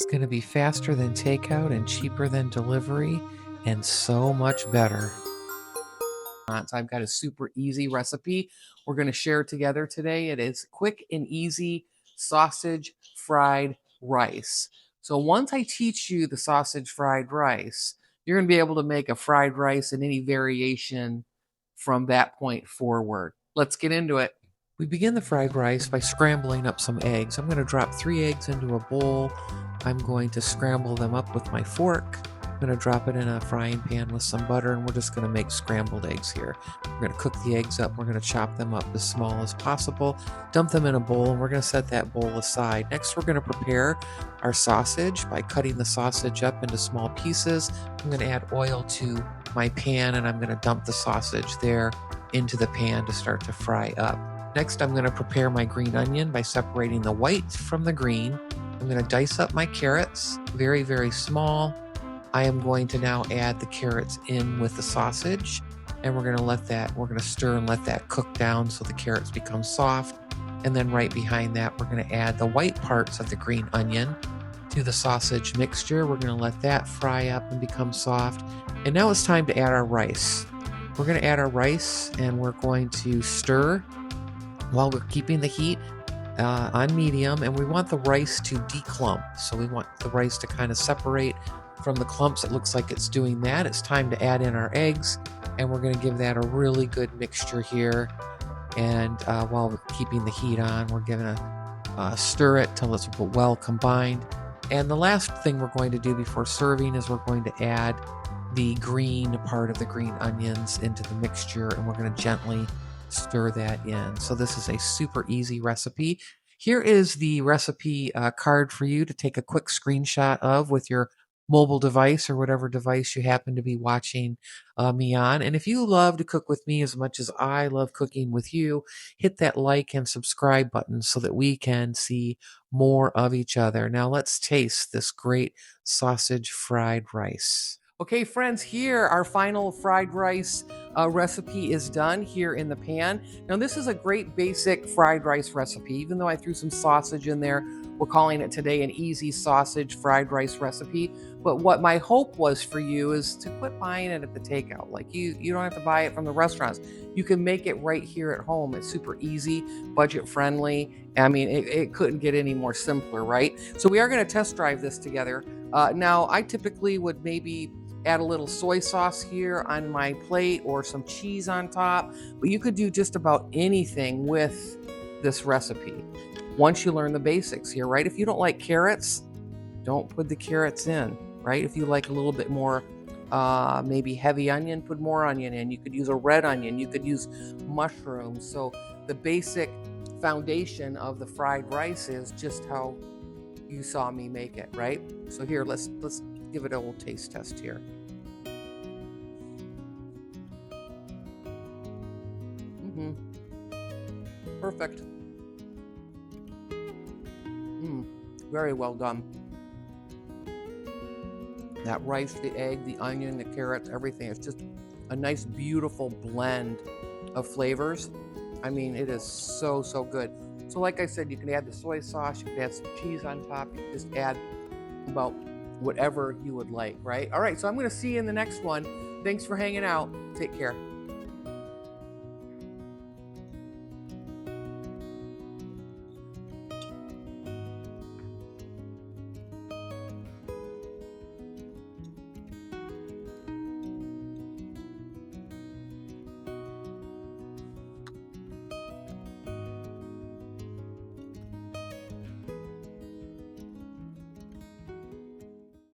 It's going to be faster than takeout and cheaper than delivery and so much better. So I've got a super easy recipe we're going to share together today. It is quick and easy sausage fried rice. So once I teach you the sausage fried rice, you're going to be able to make a fried rice in any variation from that point forward. Let's get into it. We begin the fried rice by scrambling up some eggs. I'm going to drop 3 eggs into a bowl. I'm going to scramble them up with my fork. I'm going to drop it in a frying pan with some butter, and we're just going to make scrambled eggs here. We're going to cook the eggs up. We're going to chop them up as small as possible, dump them in a bowl, and we're going to set that bowl aside. Next, we're going to prepare our sausage by cutting the sausage up into small pieces. I'm going to add oil to my pan, and I'm going to dump the sausage there into the pan to start to fry up. Next, I'm going to prepare my green onion by separating the white from the green. I'm going to dice up my carrots, very, very small. I am going to now add the carrots in with the sausage, and we're going to stir and let that cook down so the carrots become soft. And then right behind that, we're going to add the white parts of the green onion to the sausage mixture. We're going to let that fry up and become soft. And now it's time to add our rice. We're going to add our rice, and we're going to stir while we're keeping the heat on medium, and we want the rice to declump. So we want the rice to kind of separate from the clumps. It looks like it's doing that. It's time to add in our eggs, and we're going to give that a really good mixture here. And while we're keeping the heat on, we're going to stir it till it's well combined. And the last thing we're going to do before serving is we're going to add the green part of the green onions into the mixture, and we're going to gently stir that in. So this is a super easy recipe. Here is the recipe card for you to take a quick screenshot of with your mobile device or whatever device you happen to be watching me on. And if you love to cook with me as much as I love cooking with you, hit that like and subscribe button so that we can see more of each other. Now let's taste this great sausage fried rice. Okay, friends, here our final fried rice recipe is done here in the pan. Now, this is a great basic fried rice recipe. Even though I threw some sausage in there, we're calling it today an easy sausage fried rice recipe. But what my hope was for you is to quit buying it at the takeout. Like you don't have to buy it from the restaurants. You can make it right here at home. It's super easy, budget friendly. I mean, it couldn't get any more simpler, right? So we are going to test drive this together. Now, I typically would maybe add a little soy sauce here on my plate or some cheese on top, but you could do just about anything with this recipe once you learn the basics here, right? If you don't like carrots, don't put the carrots in, right? If you like a little bit more maybe heavy onion, put more onion in. You could use a red onion, you could use mushrooms. So the basic foundation of the fried rice is just how you saw me make it, right? So here, let's give it a little taste test here. Perfect. Very well done. That rice, the egg, the onion, the carrots, everything. It's just a nice, beautiful blend of flavors. I mean, it is so, so good. So like I said, you can add the soy sauce, you can add some cheese on top, you can just add about whatever you would like, right? All right, so I'm going to see you in the next one. Thanks for hanging out. Take care.